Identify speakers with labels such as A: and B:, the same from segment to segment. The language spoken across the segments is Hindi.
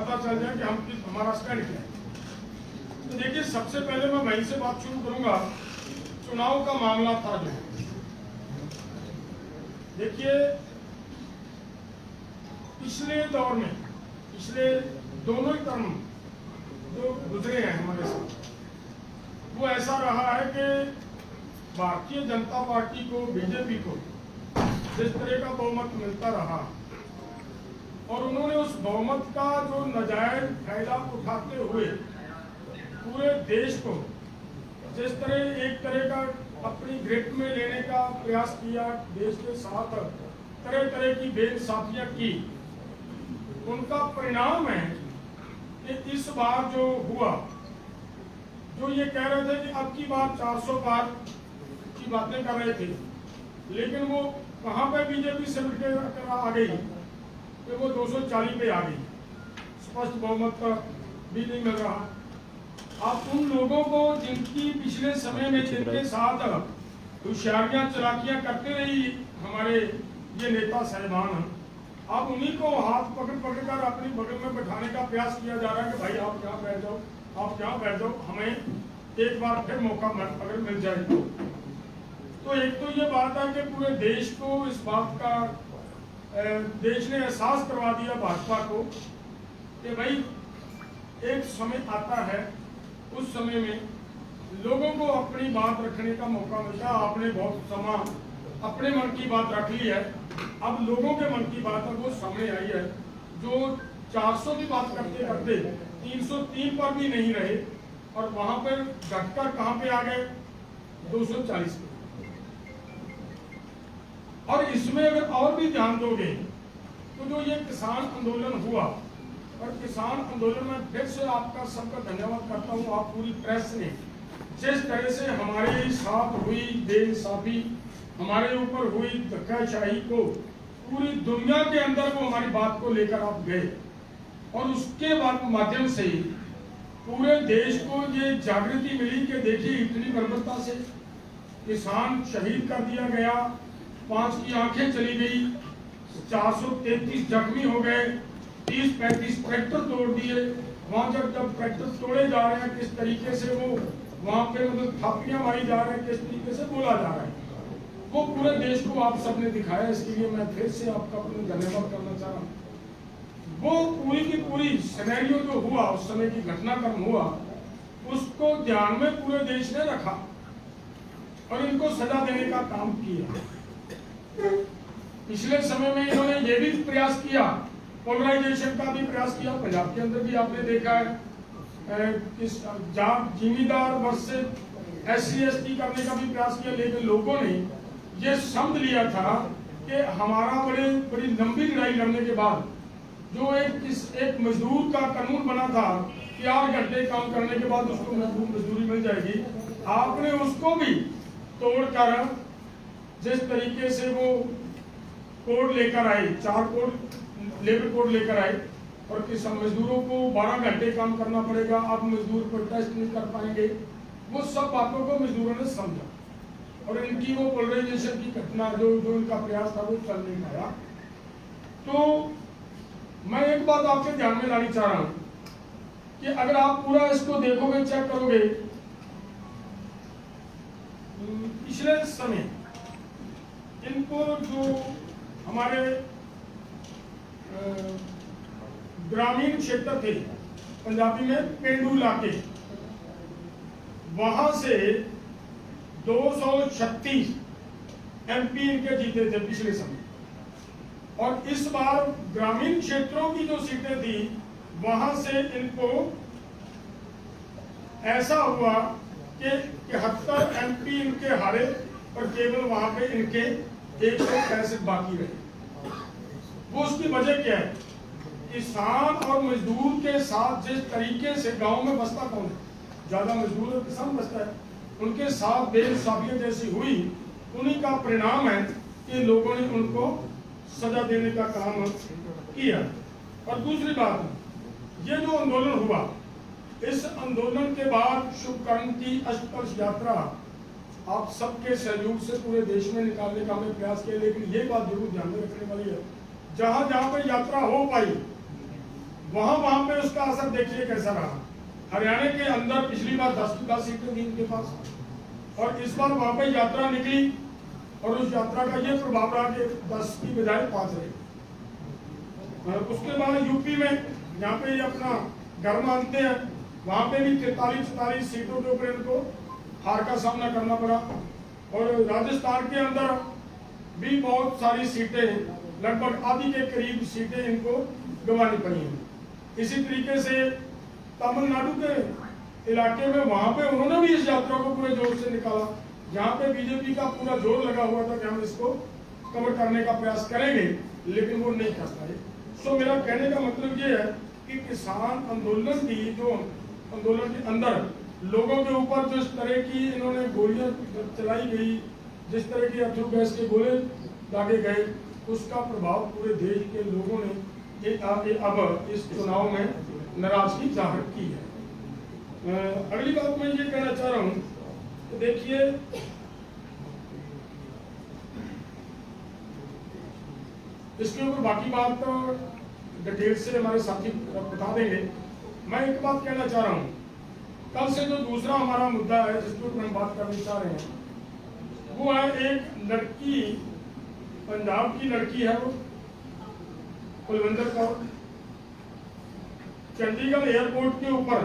A: पता चल जाए कि हमारा स्टैंड क्या है। तो देखिए, सबसे पहले मैं वहीं से बात शुरू करूंगा। चुनाव का मामला था जो, देखिए पिछले दौर में, पिछले दोनों ही टर्म जो गुजरे हैं हमारे साथ, वो ऐसा रहा है कि भारतीय जनता पार्टी को, बीजेपी को जिस तरह का बहुमत मिलता रहा और उन्होंने उस बहुमत का जो नाजायज फायदा उठाते हुए पूरे देश को जिस तरह एक तरह का अपनी ग्रिप में लेने का प्रयास किया, देश के साथ तरह तरह की बेइंसाफियां की, उनका परिणाम है कि इस बार जो हुआ, जो ये कह रहे थे कि अब की बार 400 पार की बातें कर रहे थे, लेकिन वो कहां पे बीजेपी सिमट के आ गई कि वो 240 पे आ गई। स्पष्ट बहुमत का भी नहीं मिल रहा। आप उन लोगों को जिनकी पिछले समय में जिनके साथ होशियारियां चलाकियां करते रही हमारे ये नेता साहिबान, अब उन्हीं को हाथ पकड़ पकड़ कर अपनी बगल में बैठाने का प्रयास किया जा रहा है कि भाई आप यहाँ बैठ जाओ, आप यहाँ बैठ जाओ, हमें एक बार फिर मौका अगर मिल जाए तो एक तो ये बात है कि पूरे देश को इस बात का देश ने एहसास करवा दिया भाजपा को कि भाई एक समय आता है, उस समय में लोगों को अपनी बात रखने का मौका मिलता है। आपने बहुत समय अपने मन की बात रख ली है, अब लोगों के मन की बात है वो सामने आई है। जो 400 की बात करते करते 303 पर भी नहीं रहे और वहां पर घटकर कहां पे आ गए, 240 पे। और इसमें अगर और भी ध्यान दोगे तो जो ये किसान आंदोलन हुआ, और किसान आंदोलन में फिर से आपका सबका धन्यवाद करता हूं, आप पूरी प्रेस ने जिस तरह से हमारे साथ हुई बेइंसाफी, हमारे ऊपर हुई धक्काशाही को पूरी दुनिया के अंदर वो हमारी बात को लेकर आप गए और उसके बाद माध्यम से पूरे देश को ये जागृति मिली कि देखिए इतनी बर्बरता से किसान शहीद कर दिया गया, 5 की आंखें चली गई, 433 जख्मी हो गए, 30-35 ट्रैक्टर तोड़ दिए। वहां जब ट्रैक्टर तोड़े जा रहे हैं किस तरीके से वो वहां पे मतलब थापियां मारी जा रहे हैं, किस तरीके से बोला जा रहा है, वो पूरे देश को आप सबने दिखाया। इसके लिए मैं फिर से आपका धन्यवाद करना चाह रहा हूँ। वो पूरी की पूरी सिनेरियो जो हुआ, उस समय की घटनाक्रम हुआ, उसको ध्यान में पूरे देश ने रखा और इनको सजा देने का काम किया। पिछले समय में इन्होंने ये भी प्रयास किया, पोलराइजेशन का भी प्रयास किया। पंजाब के अंदर भी आपने देखा है जिम्मेदार वर्सेस SC/ST करने का भी प्रयास किया, लेकिन लोगों ने ये समझ लिया था कि हमारा बड़ी लंबी लड़ाई लड़ने के बाद जो एक मजदूर का कानून बना था कि 8 घंटे काम करने के बाद उसको मजदूरी मिल जाएगी, आपने उसको भी तोड़कर जिस तरीके से वो कोड लेकर आए, 4 कोड लेबर कोड लेकर आए और किसान मजदूरों को 12 घंटे काम करना पड़ेगा, अब मजदूर प्रोटेस्ट नहीं कर पाएंगे, वो सब बातों को मजदूरों ने समझा और इनकी वो पोलराइजेशन की घटना जो इनका प्रयास था वो चल नहीं पाया। तो मैं एक बात आपके ध्यान में लानी चाह रहा हूं कि अगर आप पूरा इसको देखोगे, चेक करोगे, पिछले समय इनको जो हमारे ग्रामीण क्षेत्र थे, पंजाबी में पेंडू इलाके, वहां से 236 MP इनके जीते थे पिछले समय। और इस बार ग्रामीण क्षेत्रों की जो सीटें थी वहां से इनको ऐसा हुआ कि 71 MP इनके हारे और केवल वहां पे इनके 165 बाकी रहे। वो उसकी वजह क्या है? किसान और मजदूर के साथ जिस तरीके से गांव में बसता कौन है? ज्यादा मजदूर और किसान बसता है, उनके साथ बेइंसाफियत जैसी हुई, उन्हीं का परिणाम है कि लोगों ने उनको सजा देने का काम किया। और दूसरी बात, ये जो आंदोलन हुआ, इस आंदोलन के बाद शुभकर्ण की अष्टकलश यात्रा आप सबके सहयोग से पूरे देश में निकालने का हमने प्रयास किया। लेकिन ये बात जरूर ध्यान में रखने वाली है, जहां जहां पर यात्रा हो पाई वहां पे उसका असर देखिए कैसा रहा। हरियाणा के अंदर पिछली बार 10 की 10 सीटें थी इनके पास, और इस बार वहां पे यात्रा निकली और उस यात्रा का ये प्रभाव रहा कि 10 की बजाय 5 रहे। उसके बाद यूपी में जहाँ पे ये अपना घर मानते हैं, वहां पे भी 43-44 सीटों के ऊपर इनको हार का सामना करना पड़ा। और राजस्थान के अंदर भी बहुत सारी सीटें, लगभग आधी के करीब सीटें इनको गंवानी पड़ी हैं। इसी तरीके से तमिलनाडु के इलाके में वहां पे उन्होंने भी इस यात्रा को पूरे जोर से निकाला, जहां पे बीजेपी का पूरा जोर लगा हुआ था कि हम इसको कवर करने का प्रयास करेंगे, लेकिन वो नहीं कर पाए। सो मेरा कहने का मतलब ये है कि किसान आंदोलन की जो आंदोलन के अंदर लोगों के ऊपर जो इस तरह की इन्होंने गोलियां चलाई गई, जिस तरह की अथरू गैस के गोले दागे गए, उसका प्रभाव पूरे देश के लोगों ने अब इस चुनाव में नाराजगी जाहिर की है। अगली बात मैं ये कहना चाह रहा हूं कि देखिए, इसके ऊपर बाकी बात तो डिटेल से हमारे साथी बता देंगे। मैं एक बात कहना चाह रहा हूं, कल से जो दूसरा हमारा मुद्दा है जिसके ऊपर हम बात करना चाह रहे हैं, वो है एक लड़की, पंजाब की लड़की है, वो कुलविंदर कौर, चंडीगढ़ एयरपोर्ट के ऊपर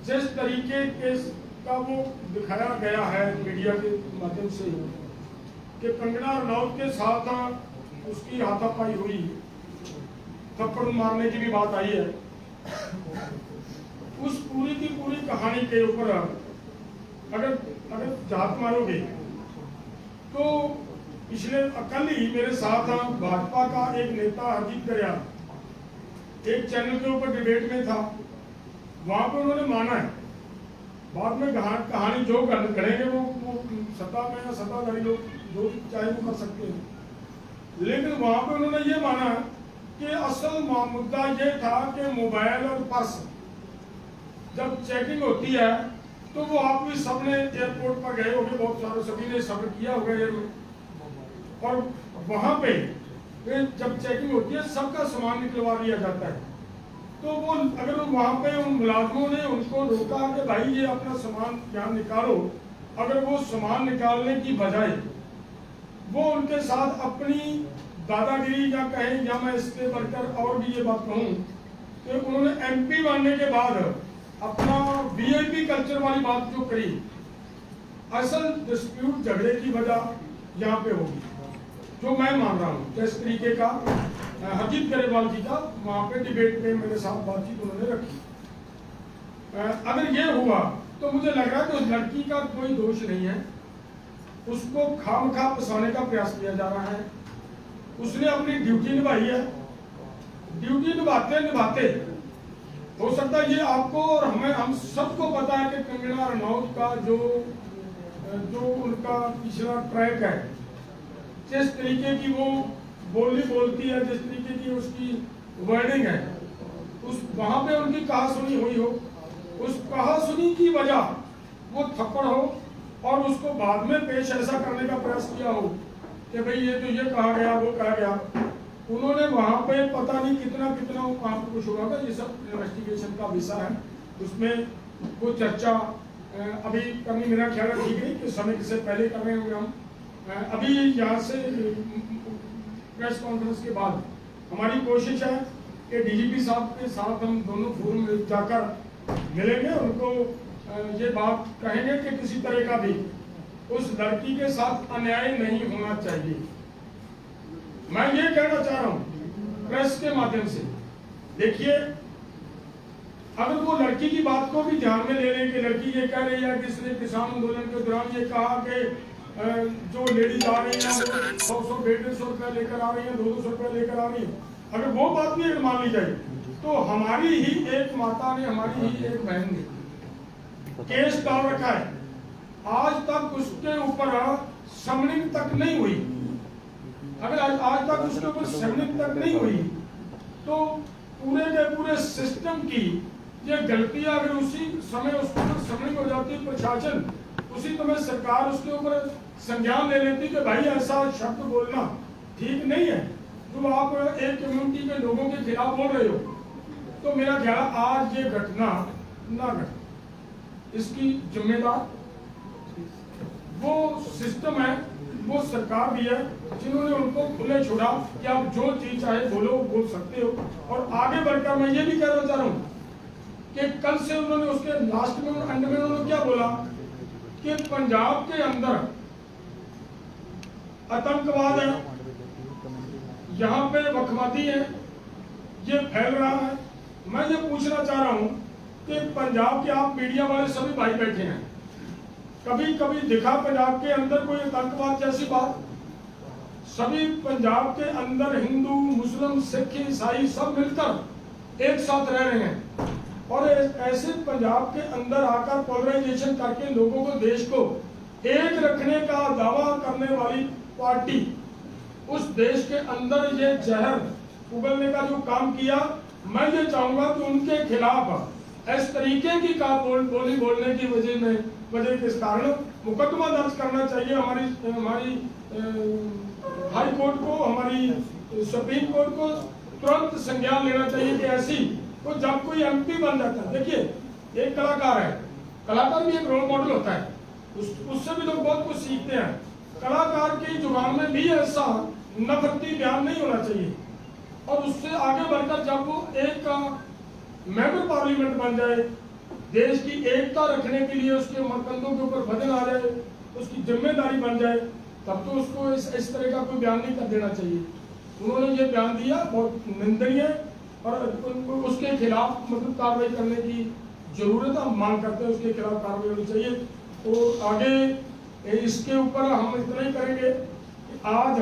A: जिस तरीके के का वो दिखाया गया है मीडिया के माध्यम से कि कंगना रनौत के साथ उसकी हाथापाई हुई, थप्पड़ मारने की भी बात आई है, उस पूरी की पूरी कहानी के ऊपर अगर जात मारोगे तो पिछले कल ही मेरे साथ भाजपा का एक नेता हरजीत दरिया एक चैनल के ऊपर डिबेट में था, वहां पर उन्होंने माना है, बाद में कहानी जो करेंगे वो सत्ता में या सत्ताधारी लोग जो चाहे वो कर सकते हैं, लेकिन वहां पर उन्होंने ये माना कि असल मुद्दा ये था कि मोबाइल और पर्स जब चेकिंग होती है तो वो आप भी सबने एयरपोर्ट पर गए होंगे, बहुत सारे सभी ने सफर किया होगा, और वहां पे जब चेकिंग होती है सबका सामान निकलवा लिया जाता है। तो वो अगर वहां पे उन मुलाजमों ने उनको रोका कि भाई ये अपना सामान यहाँ निकालो, अगर वो सामान निकालने की बजाय वो उनके साथ अपनी दादागिरी या कहें, या मैं इसके बढ़कर और भी ये बात कहूँ कि उन्होंने MP बनने के बाद अपना VIP कल्चर वाली बात जो करी, असल डिस्प्यूट झगड़े की वजह यहाँ पे होगी, जो मैं मान रहा हूँ। जिस तरीके का हरजीत गरेवाल जी का वहां पे डिबेट में मेरे साथ बातचीत उन्होंने रखी, अगर ये हुआ तो मुझे लग रहा है कि उस लड़की का कोई दोष नहीं है, उसको खामखा फंसाने का प्रयास किया जा रहा है। उसने अपनी ड्यूटी निभाई है, ड्यूटी निभाते निभाते हो सकता है ये आपको और हमें हम सबको पता है कि कंगना रनौत का जो उनका पिछला ट्रैक है, जिस तरीके की वो बोलती है, जिस तरीके की उसकी वर्डिंग है, उस वहां पे उनकी कहासुनी हुई हो, उस कहासुनी की वजह वो थप्पड़ हो और उसको बाद में पेश ऐसा करने का प्रयास किया हो कि भाई ये तो ये कहा गया वो कहा गया। उन्होंने वहां पे पता नहीं कितना वहां पर कुछ हुआ था, ये सब इन्वेस्टिगेशन का विषय है, उसमें वो चर्चा अभी करनी मेरा ख्याल ठीक नहीं कि समय से पहले कर रहे होंगे हम। अभी यहाँ से प्रेस कॉन्फ्रेंस के बाद हमारी कोशिश है कि DGP साहब के साथ हम दोनों फोरम में जाकर मिलेंगे, उनको ये बात कहेंगे कि किसी तरह का भी उस लड़की के साथ अन्याय नहीं होना चाहिए। मैं ये कहना चाह रहा हूँ प्रेस के माध्यम से, देखिए अगर वो लड़की की बात को भी ध्यान में ले लें कि लड़की ये कह रही है कि इसने किसान आंदोलन के दौरान ये कहा कि जो लेडीज आ रही हैं 100-150 रुपया लेकर आ रही हैं, 200 रुपया लेकर आ रही हैं, अगर वो बात भी अगर मान ली जाए तो हमारी ही एक माता ने, हमारी ही एक बहन ने केस डाल रखा है, आज तक उसके ऊपर समनिंग तक नहीं हुई। अगर आज तक उसके ऊपर समनिंग तक नहीं हुई तो पूरे के पूरे सिस्टम की ये गलतियां अगर उसी समय उसके ऊपर समनिंग हो जाती, प्रशासन उसी समय सरकार उसके ऊपर संज्ञान ले लेती कि भाई ऐसा शब्द बोलना ठीक नहीं है, जो आप एक कम्युनिटी के लोगों के खिलाफ बोल रहे हो, तो मेरा ख्याल है आज ये घटना ना घटे। इसकी जिम्मेदार वो सिस्टम है, वो सरकार भी है, जिन्होंने उनको खुले छोड़ा कि आप जो चीज चाहे बोल सकते हो। और आगे बढ़कर मैं ये भी कहना चाह रहा हूँ कि कल से उन्होंने उसके लास्ट में एंड में उन्होंने क्या बोला कि पंजाब के अंदर आतंकवाद है, यहाँ पे वखवादी है, ये फैल रहा है। मैं ये पूछना चाह रहा हूँ कि पंजाब के आप मीडिया वाले सभी भाई बैठे हैं, कभी कभी दिखा पंजाब के अंदर कोई आतंकवाद जैसी बात? सभी पंजाब के अंदर हिंदू, मुस्लिम, सिख, ईसाई सब मिलकर एक साथ रह रहे हैं। और ऐसे पंजाब के अंदर आकर पोलराइजेशन करके लोगों को, देश को एक रखने का दावा करने वाली पार्टी उस देश के अंदर ये जहर उगलने का जो काम किया, मैं ये चाहूंगा कि उनके खिलाफ इस तरीके की बोली बोलने की वजह के कारण मुकदमा दर्ज करना चाहिए। हमारी हाई कोर्ट को, हमारी सुप्रीम कोर्ट को तुरंत संज्ञान लेना चाहिए कि ऐसी तो जब कोई एमपी बन जाता है, देखिए एक कलाकार है, कलाकार भी एक रोल मॉडल होता है, उससे भी लोग बहुत कुछ सीखते हैं। कलाकार की जुबान में भी ऐसा नफरती बयान नहीं होना चाहिए। और उससे आगे बढ़कर जब वो एक मेंबर पार्लियामेंट बन जाए, देश की एकता रखने के लिए उसके कंधों के ऊपर वजन आ जाए, उसकी जिम्मेदारी बन जाए, तब तो उसको इस तरह का कोई बयान नहीं कर देना चाहिए। उन्होंने ये बयान दिया, बहुत निंदनीय है और उसके खिलाफ मतलब कार्रवाई करने की जरूरत, हम मांग करते हैं उसके खिलाफ कार्रवाई होनी चाहिए। तो आगे इसके ऊपर हम इतना ही करेंगे कि आज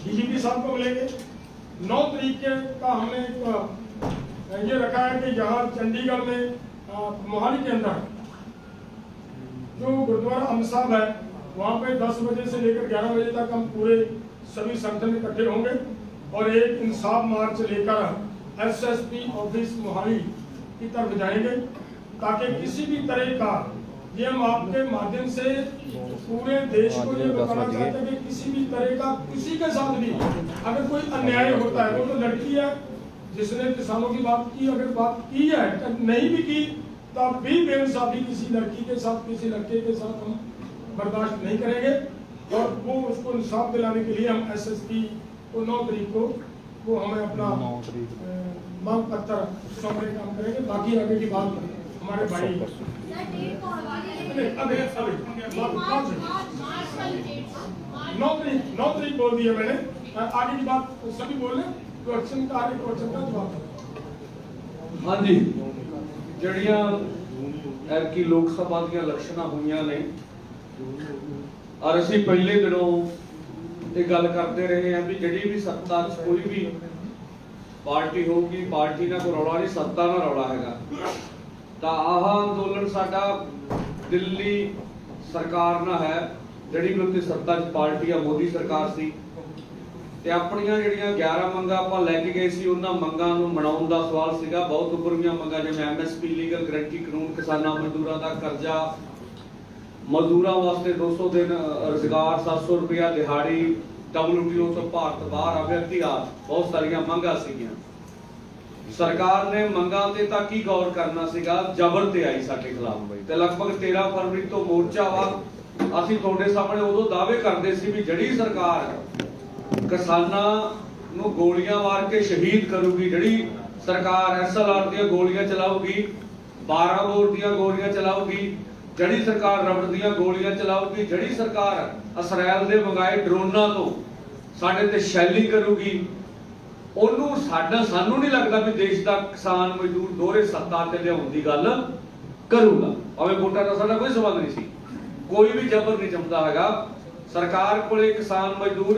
A: डीजीपी साहब को मिलेंगे। 9 तारीख का हमने ये रखा है कि यहाँ चंडीगढ़ में मोहाली के अंदर जो गुरुद्वारा अमसाब है, वहाँ पे 10 बजे से लेकर 11 बजे तक हम पूरे सभी संगठन इकट्ठे होंगे और एक इंसाफ मार्च लेकर एसएसपी ऑफिस मोहाली की तरफ जाएंगे, ताकि किसी भी तरह का, ये हम आपके माध्यम से पूरे देश को ये बताना चाहते हैं कि किसी भी तरह का किसी के साथ भी अगर कोई अन्याय होता है, वो तो लड़की है जिसने किसानों की बात की, अगर बात की है, नहीं भी की, तब भी बेइंसाफी किसी लड़की के साथ, किसी लड़के के साथ हम बर्दाश्त नहीं करेंगे। और वो उसको इंसाफ दिलाने के लिए हम एसएसपी को 9 तारीख को वो हमें अपना मांग पत्र सौंपने का काम करेंगे। बाकी आगे की बात हमारे भाई 9 तारीख बोल दी है मैंने, आगे की बात सभी बोल रहे, क्वेश्चन का आगे क्वेश्चन का जवाब।
B: हाँ जी, जड़ियां एरकी लोक सभा दी इलेक्शनां हुईयां ने और असीं पहले दिनों ये गल करते रहे हैं भी जिहड़ी भी सत्ता च कोई भी पार्टी होगी, पार्टी ना कोई रौला नहीं, सत्ता ना रौला हैगा। तां आह अंदोलन साडा दिल्ली सरकार ना है, जिहड़ी भी उत्ते सत्ता च पार्टी आ मोदी सरकार सी, ते अपणियां जिहड़ियां 11 मंगां आपां लैके गए सी, उन्हां मंगां नूं मनाउण दा सवाल सीगा। बहुत उभरवीआं मंगां जिवें एमएसपी, लीगल गारंटी कानून, किसानां मजदूरां दा कर्जा, मजदूरां वास्ते 200 दिन रोजगार, 700 रुपया दिहाड़ी, WTO तो भारत बाहर आ, व्यक्तिगत बहुत सारियां मंगां सीगियां। सरकार ने मंगां ते तां की गौर करना सीगा, जबर ते आई साडे खिलाफ ते लगभग 13 फरवरी तो मोर्चा वा। ਅਸੀਂ ਤੁਹਾਡੇ ਸਾਹਮਣੇ ਉਦੋਂ ਦਾਅਵੇ ਕਰਦੇ ਸੀ ਵੀ ਜਿਹੜੀ ਸਰਕਾਰ ਕਿਸਾਨਾਂ ਨੂੰ ਗੋਲੀਆਂ ਮਾਰ ਕੇ ਸ਼ਹੀਦ ਕਰੂਗੀ, ਜਿਹੜੀ ਸਰਕਾਰ SLR ਦੀਆਂ ਗੋਲੀਆਂ ਚਲਾਊਗੀ, 12 ਬੋਰ ਦੀਆਂ ਗੋਲੀਆਂ ਚਲਾਊਗੀ, ਜਿਹੜੀ ਸਰਕਾਰ ਰਬੜ ਦੀਆਂ ਗੋਲੀਆਂ ਚਲਾਊਗੀ, ਜਿਹੜੀ ਸਰਕਾਰ ਇਸਰਾਇਲ ਦੇ ਮੰਗਾਏ ਡਰੋਨਾਂ ਤੋਂ ਸਾਡੇ ਤੇ ਸ਼ੈਲਿੰਗ ਕਰੂਗੀ, ਉਹਨੂੰ ਸਾਨੂੰ ਨਹੀਂ ਲੱਗਦਾ ਵੀ ਦੇਸ਼ ਦਾ ਕਿਸਾਨ ਮਜ਼ਦੂਰ ਦੋਹਰੇ ਸੱਤਾ ਤੇ ਲਿਆਉਣ ਦੀ ਗੱਲ ਕਰੂਗਾ। ਭਾਵੇਂ ਵੋਟਾਂ ਦਾ ਸਾਡਾ ਕੋਈ ਸਬੰਧ ਨਹੀਂ ਸੀ, कोई भी जबर नहीं जमता है। सरकार को किसान मजदूर